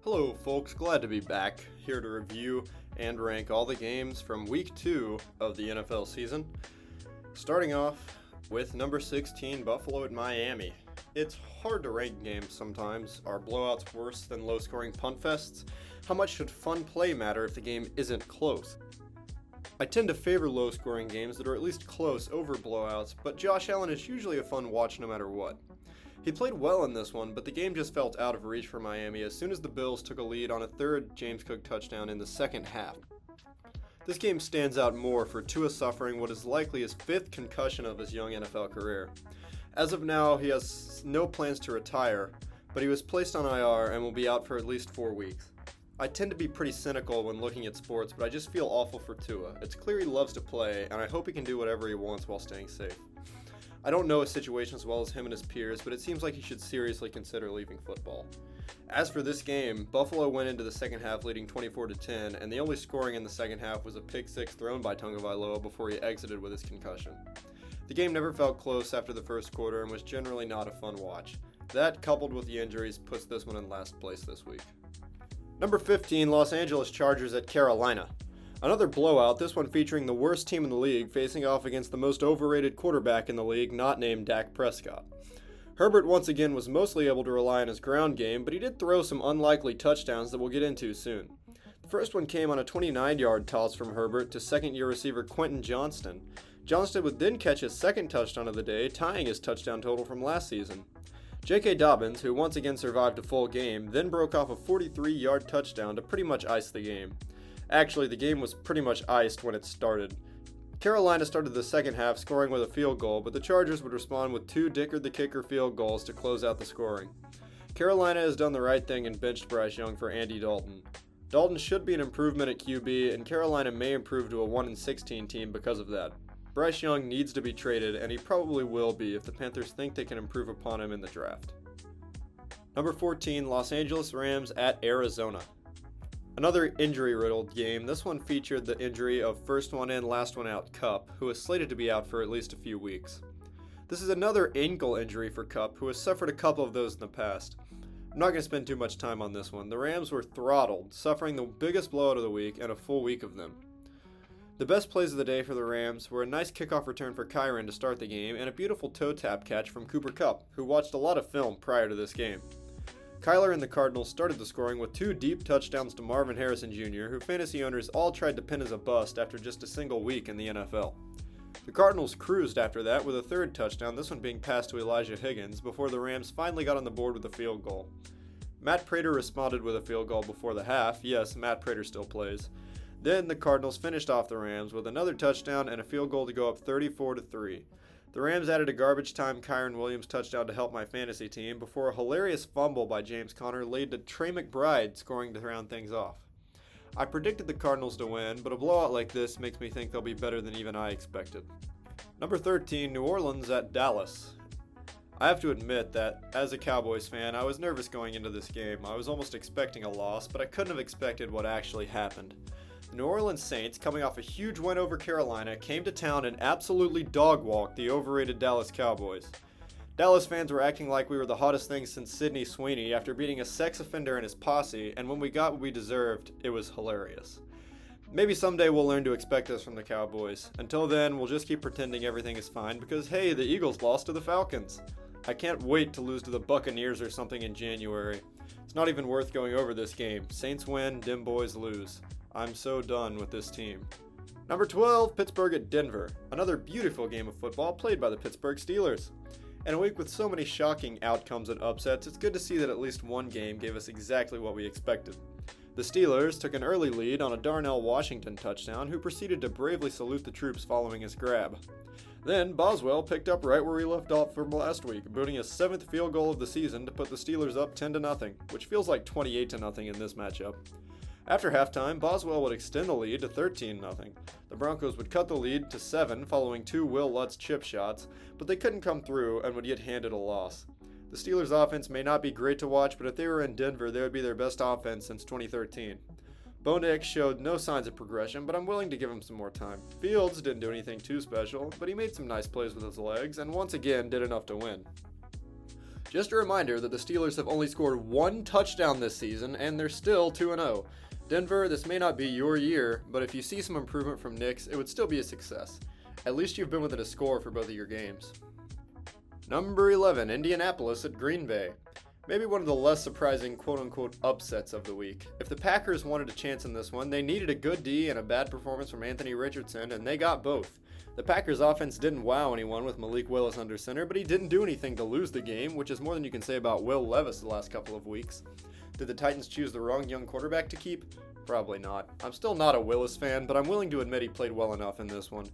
Hello folks, glad to be back, here to review and rank all the games from week 2 of the NFL season. Starting off with number 16, Buffalo at Miami. It's hard to rank games sometimes. Are blowouts worse than low-scoring punt fests? How much should fun play matter if the game isn't close? I tend to favor low-scoring games that are at least close over blowouts, but Josh Allen is usually a fun watch no matter what. He played well in this one, but the game just felt out of reach for Miami as soon as the Bills took a lead on a third James Cook touchdown in the second half. This game stands out more for Tua suffering what is likely his 5th concussion of his young NFL career. As of now, he has no plans to retire, but he was placed on IR and will be out for at least 4 weeks. I tend to be pretty cynical when looking at sports, but I just feel awful for Tua. It's clear he loves to play, and I hope he can do whatever he wants while staying safe. I don't know his situation as well as him and his peers, but it seems like he should seriously consider leaving football. As for this game, Buffalo went into the second half leading 24-10, and the only scoring in the second half was a pick six thrown by Tagovailoa before he exited with his concussion. The game never felt close after the first quarter and was generally not a fun watch. That, coupled with the injuries, puts this one in last place this week. Number 15, Los Angeles Chargers at Carolina. Another blowout, this one featuring the worst team in the league facing off against the most overrated quarterback in the league, not named Dak Prescott. Herbert once again was mostly able to rely on his ground game, but he did throw some unlikely touchdowns that we'll get into soon. The first one came on a 29-yard toss from Herbert to second-year receiver Quentin Johnston. Johnston would then catch his second touchdown of the day, tying his touchdown total from last season. J.K. Dobbins, who once again survived a full game, then broke off a 43-yard touchdown to pretty much ice the game. Actually, the game was pretty much iced when it started. Carolina started the second half scoring with a field goal, but the Chargers would respond with 2 Dicker the Kicker field goals to close out the scoring. Carolina has done the right thing and benched Bryce Young for Andy Dalton. Dalton should be an improvement at QB, and Carolina may improve to a 1-16 team because of that. Bryce Young needs to be traded, and he probably will be if the Panthers think they can improve upon him in the draft. Number 14, Los Angeles Rams at Arizona. Another injury-riddled game. This one featured the injury of first one in, last one out Kupp, who is slated to be out for at least a few weeks. This is another ankle injury for Kupp, who has suffered a couple of those in the past. I'm not going to spend too much time on this one. The Rams were throttled, suffering the biggest blowout of the week and a full week of them. The best plays of the day for the Rams were a nice kickoff return for Kyren to start the game and a beautiful toe tap catch from Cooper Kupp, who watched a lot of film prior to this game. Kyler and the Cardinals started the scoring with 2 deep touchdowns to Marvin Harrison Jr., who fantasy owners all tried to pin as a bust after just a single week in the NFL. The Cardinals cruised after that with a 3rd touchdown, this one being passed to Elijah Higgins, before the Rams finally got on the board with a field goal. Matt Prater responded with a field goal before the half. Yes, Matt Prater still plays. Then the Cardinals finished off the Rams with another touchdown and a field goal to go up 34-3. The Rams added a garbage time Kyren Williams touchdown to help my fantasy team before a hilarious fumble by James Conner led to Trey McBride scoring to round things off. I predicted the Cardinals to win, but a blowout like this makes me think they'll be better than even I expected. Number 13, New Orleans at Dallas. I have to admit that, as a Cowboys fan, I was nervous going into this game. I was almost expecting a loss, but I couldn't have expected what actually happened. The New Orleans Saints, coming off a huge win over Carolina, came to town and absolutely dog-walked the overrated Dallas Cowboys. Dallas fans were acting like we were the hottest thing since Sidney Sweeney after beating a sex offender and his posse, and when we got what we deserved, it was hilarious. Maybe someday we'll learn to expect this from the Cowboys. Until then, we'll just keep pretending everything is fine because, hey, the Eagles lost to the Falcons. I can't wait to lose to the Buccaneers or something in January. It's not even worth going over this game. Saints win, dim boys lose. I'm so done with this team. Number 12, Pittsburgh at Denver. Another beautiful game of football played by the Pittsburgh Steelers. In a week with so many shocking outcomes and upsets, it's good to see that at least one game gave us exactly what we expected. The Steelers took an early lead on a Darnell Washington touchdown, who proceeded to bravely salute the troops following his grab. Then Boswell picked up right where he left off from last week, booting his 7th field goal of the season to put the Steelers up 10-0, which feels like 28-0 in this matchup. After halftime, Boswell would extend the lead to 13-0. The Broncos would cut the lead to 7 following 2 Will Lutz chip shots, but they couldn't come through and would get handed a loss. The Steelers' offense may not be great to watch, but if they were in Denver, they would be their best offense since 2013. Bo Nix showed no signs of progression, but I'm willing to give him some more time. Fields didn't do anything too special, but he made some nice plays with his legs and once again did enough to win. Just a reminder that the Steelers have only scored one touchdown this season, and they're still 2-0. Denver, this may not be your year, but if you see some improvement from Knicks, it would still be a success. At least you've been within a score for both of your games. Number 11, Indianapolis at Green Bay. Maybe one of the less surprising quote-unquote upsets of the week. If the Packers wanted a chance in this one, they needed a good D and a bad performance from Anthony Richardson, and they got both. The Packers offense didn't wow anyone with Malik Willis under center, but he didn't do anything to lose the game, which is more than you can say about Will Levis the last couple of weeks. Did the Titans choose the wrong young quarterback to keep? Probably not. I'm still not a Willis fan, but I'm willing to admit he played well enough in this one.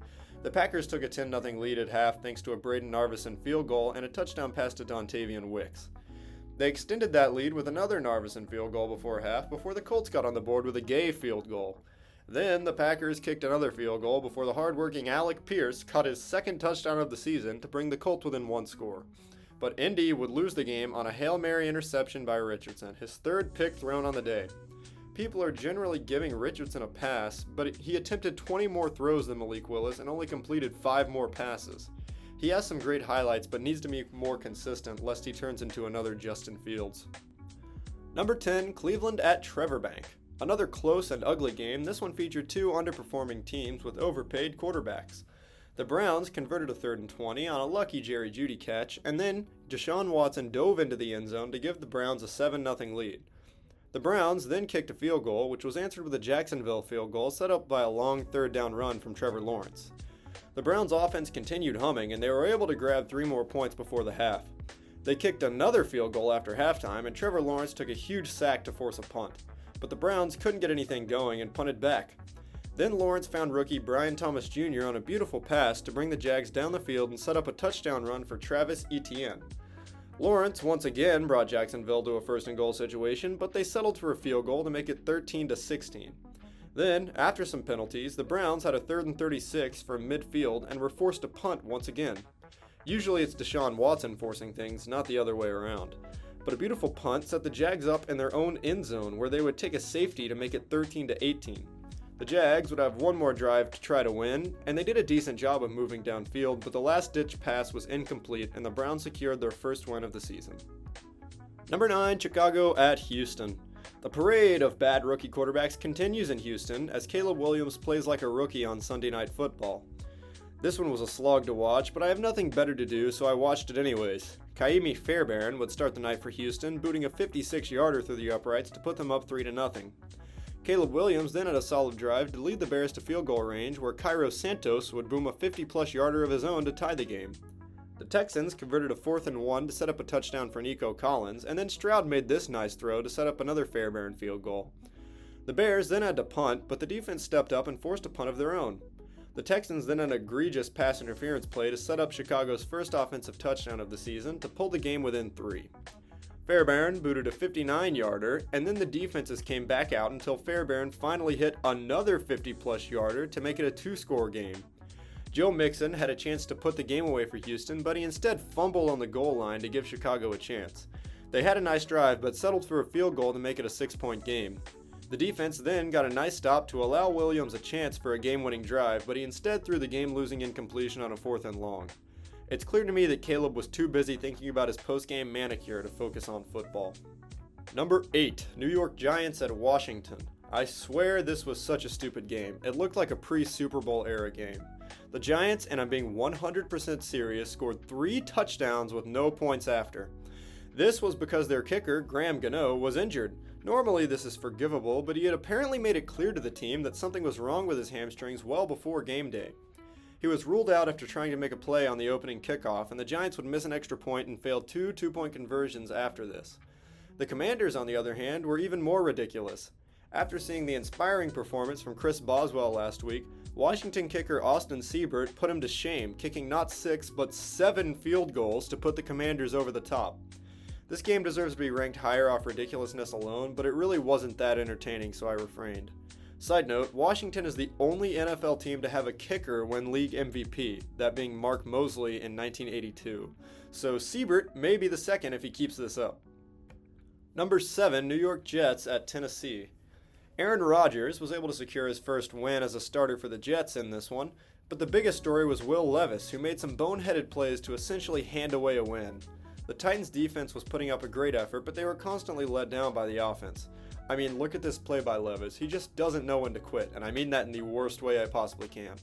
The Packers took a 10-0 lead at half thanks to a Braden Narveson field goal and a touchdown pass to Dontavian Wicks. They extended that lead with another Narveson field goal before half before the Colts got on the board with a Gay field goal. Then the Packers kicked another field goal before the hard-working Alec Pierce caught his second touchdown of the season to bring the Colts within one score. But Indy would lose the game on a Hail Mary interception by Richardson, his third pick thrown on the day. People are generally giving Richardson a pass, but he attempted 20 more throws than Malik Willis and only completed 5 more passes. He has some great highlights, but needs to be more consistent lest he turns into another Justin Fields. Number 10, Cleveland at Trevor Bank. Another close and ugly game. This one featured 2 underperforming teams with overpaid quarterbacks. The Browns converted a 3rd and 20 on a lucky Jerry Jeudy catch, and then Deshaun Watson dove into the end zone to give the Browns a 7-0 lead. The Browns then kicked a field goal, which was answered with a Jacksonville field goal set up by a long 3rd down run from Trevor Lawrence. The Browns' offense continued humming, and they were able to grab 3 more points before the half. They kicked another field goal after halftime, and Trevor Lawrence took a huge sack to force a punt. But the Browns couldn't get anything going and punted back. Then Lawrence found rookie Brian Thomas Jr. on a beautiful pass to bring the Jags down the field and set up a touchdown run for Travis Etienne. Lawrence once again brought Jacksonville to a 1st and goal situation, but they settled for a field goal to make it 13-16. Then, after some penalties, the Browns had a 3rd and 36 from midfield and were forced to punt once again. Usually it's Deshaun Watson forcing things, not the other way around. But a beautiful punt set the Jags up in their own end zone where they would take a safety to make it 13-18. The Jags would have one more drive to try to win, and they did a decent job of moving downfield, but the last-ditch pass was incomplete, and the Browns secured their first win of the season. Number 9, Chicago at Houston. The parade of bad rookie quarterbacks continues in Houston as Caleb Williams plays like a rookie on Sunday Night Football. This one was a slog to watch, but I have nothing better to do, so I watched it anyways. Kaimi Fairbairn would start the night for Houston, booting a 56-yarder through the uprights to put them up 3-0. Caleb Williams then had a solid drive to lead the Bears to field goal range, where Cairo Santos would boom a 50-plus yarder of his own to tie the game. The Texans converted a 4th and 1 to set up a touchdown for Nico Collins, and then Stroud made this nice throw to set up another Fairbairn field goal. The Bears then had to punt, but the defense stepped up and forced a punt of their own. The Texans then had an egregious pass interference play to set up Chicago's first offensive touchdown of the season to pull the game within 3. Fairbairn booted a 59-yarder, and then the defenses came back out until Fairbairn finally hit another 50-plus yarder to make it a 2-score game. Joe Mixon had a chance to put the game away for Houston, but he instead fumbled on the goal line to give Chicago a chance. They had a nice drive, but settled for a field goal to make it a 6-point game. The defense then got a nice stop to allow Williams a chance for a game-winning drive, but he instead threw the game-losing incompletion on a 4th and long. It's clear to me that Caleb was too busy thinking about his post-game manicure to focus on football. Number 8, New York Giants at Washington. I swear this was such a stupid game. It looked like a pre-Super Bowl era game. The Giants, and I'm being 100% serious, scored 3 touchdowns with no points after. This was because their kicker, Graham Gano, was injured. Normally this is forgivable, but he had apparently made it clear to the team that something was wrong with his hamstrings well before game day. He was ruled out after trying to make a play on the opening kickoff, and the Giants would miss an extra point and failed 2 two-point conversions after this. The Commanders, on the other hand, were even more ridiculous. After seeing the inspiring performance from Chris Boswell last week, Washington kicker Austin Seibert put him to shame, kicking not 6 but 7 field goals to put the Commanders over the top. This game deserves to be ranked higher off ridiculousness alone, but it really wasn't that entertaining, so I refrained. Side note, Washington is the only NFL team to have a kicker win league MVP, that being Mark Mosley in 1982. So Seibert may be the second if he keeps this up. Number 7, New York Jets at Tennessee. Aaron Rodgers was able to secure his first win as a starter for the Jets in this one, but the biggest story was Will Levis, who made some boneheaded plays to essentially hand away a win. The Titans defense was putting up a great effort, but they were constantly let down by the offense. I mean, look at this play by Levis. He just doesn't know when to quit, and I mean that in the worst way I possibly can.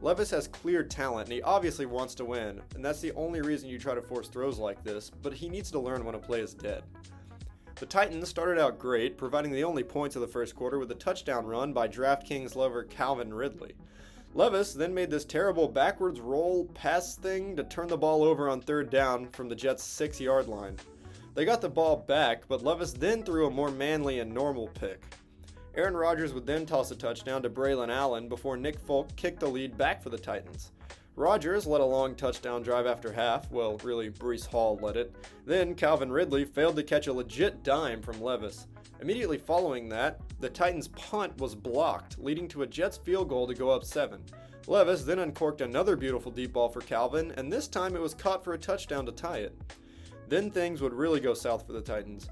Levis has clear talent, and he obviously wants to win, and that's the only reason you try to force throws like this, but he needs to learn when a play is dead. The Titans started out great, providing the only points of the first quarter with a touchdown run by DraftKings lover Calvin Ridley. Levis then made this terrible backwards roll pass thing to turn the ball over on third down from the Jets' 6-yard line. They got the ball back, but Levis then threw a more manly and normal pick. Aaron Rodgers would then toss a touchdown to Braylon Allen before Nick Folk kicked the lead back for the Titans. Rodgers led a long touchdown drive after half, well, really, Breece Hall led it. Then Calvin Ridley failed to catch a legit dime from Levis. Immediately following that, the Titans' punt was blocked, leading to a Jets field goal to go up 7. Levis then uncorked another beautiful deep ball for Calvin, and this time it was caught for a touchdown to tie it. Then things would really go south for the Titans.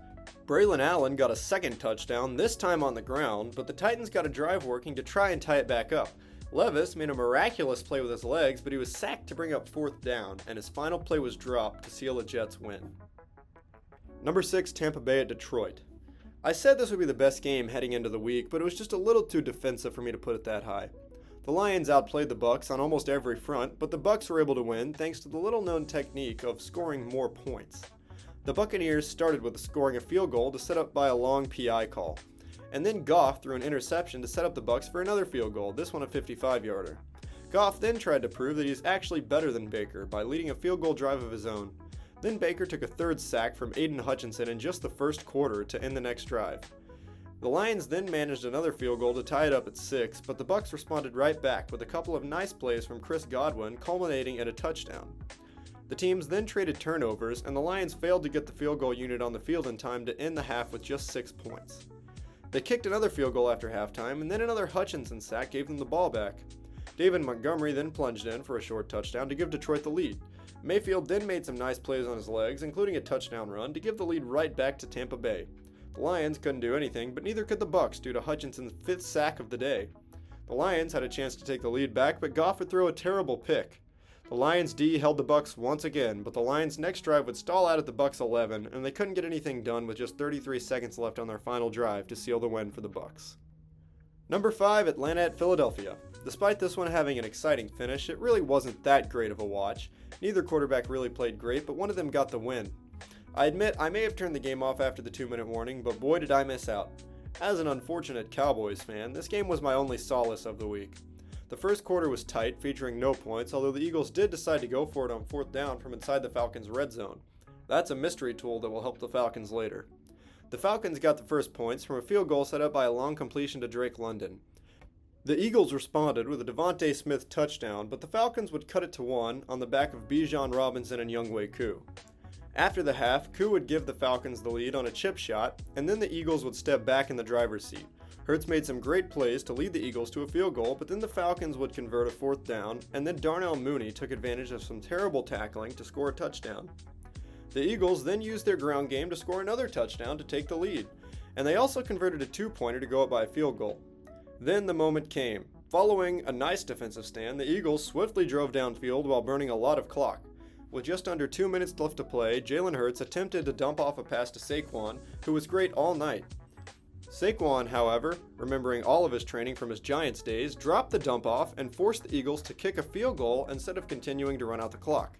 Braylon Allen got a second touchdown, this time on the ground, but the Titans got a drive working to try and tie it back up. Levis made a miraculous play with his legs, but he was sacked to bring up 4th down, and his final play was dropped to seal a Jets win. Number 6, Tampa Bay at Detroit. I said this would be the best game heading into the week, but it was just a little too defensive for me to put it that high. The Lions outplayed the Bucs on almost every front, but the Bucs were able to win thanks to the little-known technique of scoring more points. The Buccaneers started with scoring a field goal to set up by a long PI call, and then Goff threw an interception to set up the Bucs for another field goal, this one a 55-yarder. Goff then tried to prove that he's actually better than Baker by leading a field goal drive of his own. Then Baker took a third sack from Aiden Hutchinson in just the first quarter to end the next drive. The Lions then managed another field goal to tie it up at 6, but the Bucs responded right back with a couple of nice plays from Chris Godwin, culminating in a touchdown. The teams then traded turnovers, and the Lions failed to get the field goal unit on the field in time to end the half with just 6 points. They kicked another field goal after halftime, and then another Hutchinson sack gave them the ball back. David Montgomery then plunged in for a short touchdown to give Detroit the lead. Mayfield then made some nice plays on his legs, including a touchdown run, to give the lead right back to Tampa Bay. The Lions couldn't do anything, but neither could the Bucs due to Hutchinson's 5th sack of the day. The Lions had a chance to take the lead back, but Goff would throw a terrible pick. The Lions D held the Bucs once again, but the Lions' next drive would stall out at the Bucs 11, and they couldn't get anything done with just 33 seconds left on their final drive to seal the win for the Bucs. Number 5, Atlanta at Philadelphia. Despite this one having an exciting finish, it really wasn't that great of a watch. Neither quarterback really played great, but one of them got the win. I admit I may have turned the game off after the 2-minute warning, but boy did I miss out. As an unfortunate Cowboys fan, this game was my only solace of the week. The first quarter was tight, featuring no points, although the Eagles did decide to go for it on 4th down from inside the Falcons' red zone. That's a mystery tool that will help the Falcons later. The Falcons got the first points from a field goal set up by a long completion to Drake London. The Eagles responded with a Devontae Smith touchdown, but the Falcons would cut it to 1 on the back of Bijan Robinson and Younghoe Koo. After the half, Koo would give the Falcons the lead on a chip shot, and then the Eagles would step back in the driver's seat. Hurts made some great plays to lead the Eagles to a field goal, but then the Falcons would convert a 4th down, and then Darnell Mooney took advantage of some terrible tackling to score a touchdown. The Eagles then used their ground game to score another touchdown to take the lead, and they also converted a 2-pointer to go up by a field goal. Then the moment came. Following a nice defensive stand, the Eagles swiftly drove downfield while burning a lot of clock. With just under 2 minutes left to play, Jalen Hurts attempted to dump off a pass to Saquon, who was great all night. Saquon, however, remembering all of his training from his Giants days, dropped the dump off and forced the Eagles to kick a field goal instead of continuing to run out the clock.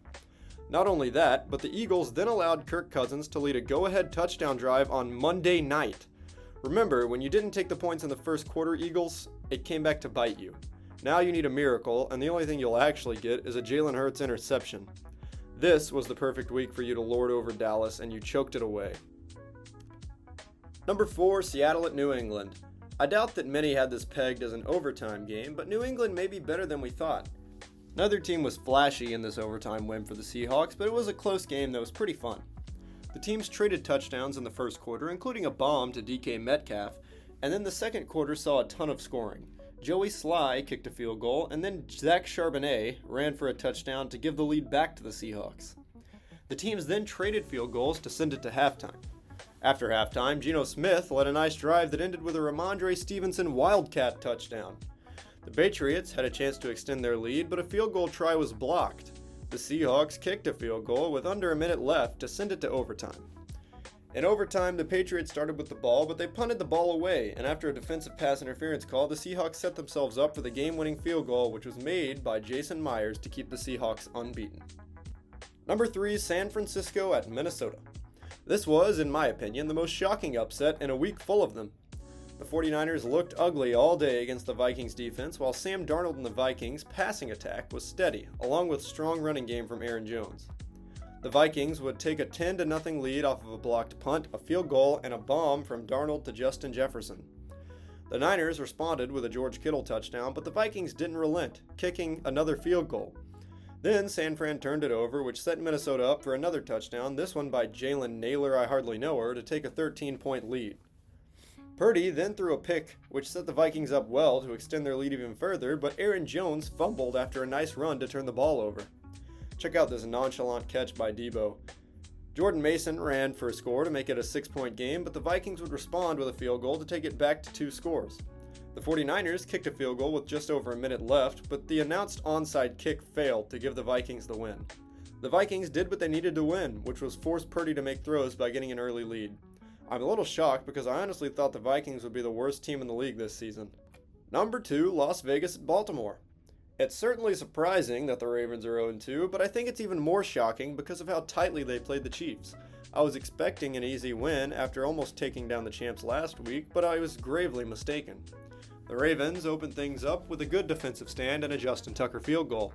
Not only that, but the Eagles then allowed Kirk Cousins to lead a go-ahead touchdown drive on Monday night. Remember, when you didn't take the points in the first quarter, Eagles, it came back to bite you. Now you need a miracle, and the only thing you'll actually get is a Jalen Hurts interception. This was the perfect week for you to lord over Dallas, and you choked it away. Number 4, Seattle at New England. I doubt that many had this pegged as an overtime game, but New England may be better than we thought. Neither team was flashy in this overtime win for the Seahawks, but it was a close game that was pretty fun. The teams traded touchdowns in the first quarter, including a bomb to DK Metcalf, and then the second quarter saw a ton of scoring. Joey Sly kicked a field goal, and then Zach Charbonnet ran for a touchdown to give the lead back to the Seahawks. The teams then traded field goals to send it to halftime. After halftime, Geno Smith led a nice drive that ended with a Ramondre Stevenson Wildcat touchdown. The Patriots had a chance to extend their lead, but a field goal try was blocked. The Seahawks kicked a field goal with under a minute left to send it to overtime. In overtime, the Patriots started with the ball, but they punted the ball away, and after a defensive pass interference call, the Seahawks set themselves up for the game-winning field goal, which was made by Jason Myers to keep the Seahawks unbeaten. Number 3, San Francisco at Minnesota. This was, in my opinion, the most shocking upset in a week full of them. The 49ers looked ugly all day against the Vikings defense, while Sam Darnold and the Vikings' passing attack was steady, along with strong running game from Aaron Jones. The Vikings would take a 10-0 lead off of a blocked punt, a field goal, and a bomb from Darnold to Justin Jefferson. The Niners responded with a George Kittle touchdown, but the Vikings didn't relent, kicking another field goal. Then San Fran turned it over, which set Minnesota up for another touchdown, this one by Jalen Naylor, I hardly know her, to take a 13-point lead. Purdy then threw a pick, which set the Vikings up well to extend their lead even further, but Aaron Jones fumbled after a nice run to turn the ball over. Check out this nonchalant catch by Debo. Jordan Mason ran for a score to make it a 6-point game, but the Vikings would respond with a field goal to take it back to 2 scores. The 49ers kicked a field goal with just over a minute left, but the announced onside kick failed to give the Vikings the win. The Vikings did what they needed to win, which was force Purdy to make throws by getting an early lead. I'm a little shocked because I honestly thought the Vikings would be the worst team in the league this season. Number 2, Las Vegas at Baltimore. It's certainly surprising that the Ravens are 0-2, but I think it's even more shocking because of how tightly they played the Chiefs. I was expecting an easy win after almost taking down the champs last week, but I was gravely mistaken. The Ravens opened things up with a good defensive stand and a Justin Tucker field goal.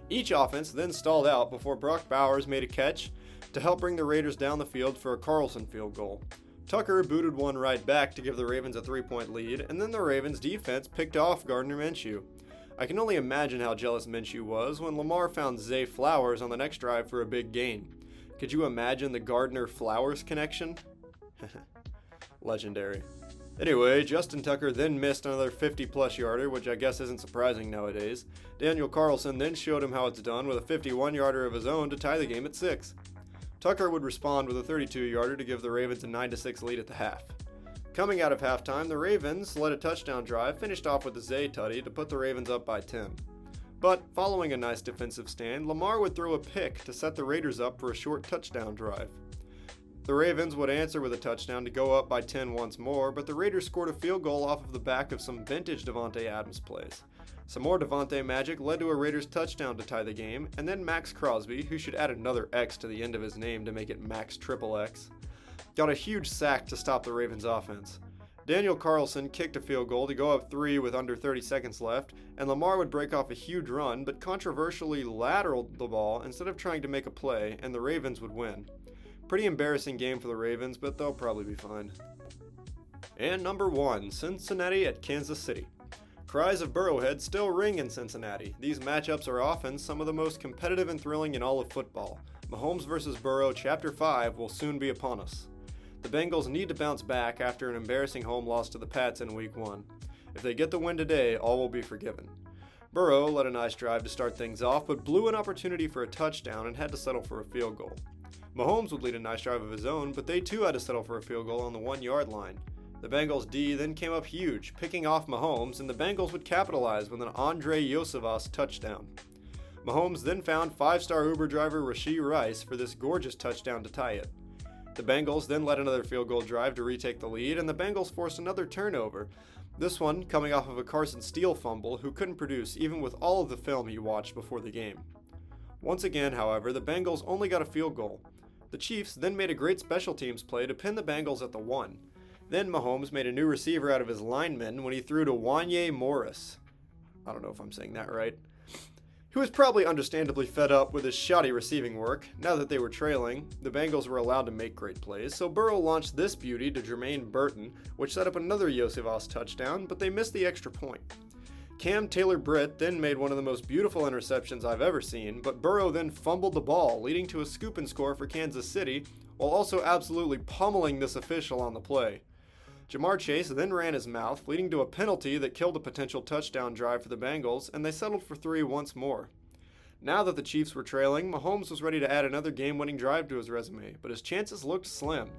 Each offense then stalled out before Brock Bowers made a catch to help bring the Raiders down the field for a Carlson field goal. Tucker booted one right back to give the Ravens a 3-point lead, and then the Ravens defense picked off Gardner Minshew. I can only imagine how jealous Minshew was when Lamar found Zay Flowers on the next drive for a big gain. Could you imagine the Gardner-Flowers connection? Legendary. Anyway, Justin Tucker then missed another 50-plus yarder, which I guess isn't surprising nowadays. Daniel Carlson then showed him how it's done with a 51-yarder of his own to tie the game at 6. Tucker would respond with a 32-yarder to give the Ravens a 9-6 lead at the half. Coming out of halftime, the Ravens led a touchdown drive, finished off with a Zay tutty to put the Ravens up by 10. But following a nice defensive stand, Lamar would throw a pick to set the Raiders up for a short touchdown drive. The Ravens would answer with a touchdown to go up by 10 once more, but the Raiders scored a field goal off of the back of some vintage Davante Adams plays. Some more Davante magic led to a Raiders touchdown to tie the game, and then Max Crosby, who should add another X to the end of his name to make it Max Triple X, got a huge sack to stop the Ravens offense. Daniel Carlson kicked a field goal to go up 3 with under 30 seconds left, and Lamar would break off a huge run, but controversially lateraled the ball instead of trying to make a play, and the Ravens would win. Pretty embarrassing game for the Ravens, but they'll probably be fine. And number 1, Cincinnati at Kansas City. Cries of Burrowhead still ring in Cincinnati. These matchups are often some of the most competitive and thrilling in all of football. Mahomes vs. Burrow Chapter 5 will soon be upon us. The Bengals need to bounce back after an embarrassing home loss to the Pats in Week 1. If they get the win today, all will be forgiven. Burrow led a nice drive to start things off, but blew an opportunity for a touchdown and had to settle for a field goal. Mahomes would lead a nice drive of his own, but they too had to settle for a field goal on the 1-yard line. The Bengals D then came up huge, picking off Mahomes, and the Bengals would capitalize with an Andre Iosivas touchdown. Mahomes then found 5-star Uber driver Rashee Rice for this gorgeous touchdown to tie it. The Bengals then led another field goal drive to retake the lead, and the Bengals forced another turnover, this one coming off of a Carson Steele fumble who couldn't produce even with all of the film he watched before the game. Once again, however, the Bengals only got a field goal. The Chiefs then made a great special teams play to pin the Bengals at the 1. Then Mahomes made a new receiver out of his lineman when he threw to Wanye Morris. I don't know if I'm saying that right. Who was probably understandably fed up with his shoddy receiving work. Now that they were trailing, the Bengals were allowed to make great plays, so Burrow launched this beauty to Jermaine Burton, which set up another Iosivas touchdown, but they missed the extra point. Cam Taylor-Britt then made one of the most beautiful interceptions I've ever seen, but Burrow then fumbled the ball, leading to a scoop and score for Kansas City, while also absolutely pummeling this official on the play. Jamar Chase then ran his mouth, leading to a penalty that killed a potential touchdown drive for the Bengals, and they settled for 3 once more. Now that the Chiefs were trailing, Mahomes was ready to add another game-winning drive to his resume, but his chances looked slim.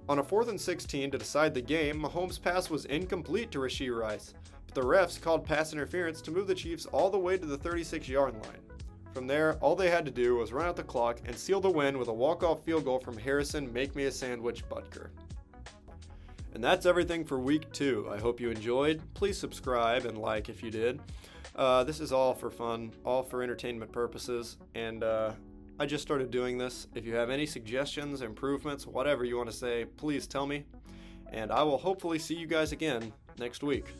On a 4th and 16 to decide the game, Mahomes' pass was incomplete to Rashee Rice, but the refs called pass interference to move the Chiefs all the way to the 36-yard line. From there, all they had to do was run out the clock and seal the win with a walk-off field goal from Harrison Make Me a Sandwich Butker. And that's everything for week 2. I hope you enjoyed. Please subscribe and like if you did. This is all for fun, all for entertainment purposes, and I just started doing this. If you have any suggestions, improvements, whatever you want to say, please tell me, and I will hopefully see you guys again next week.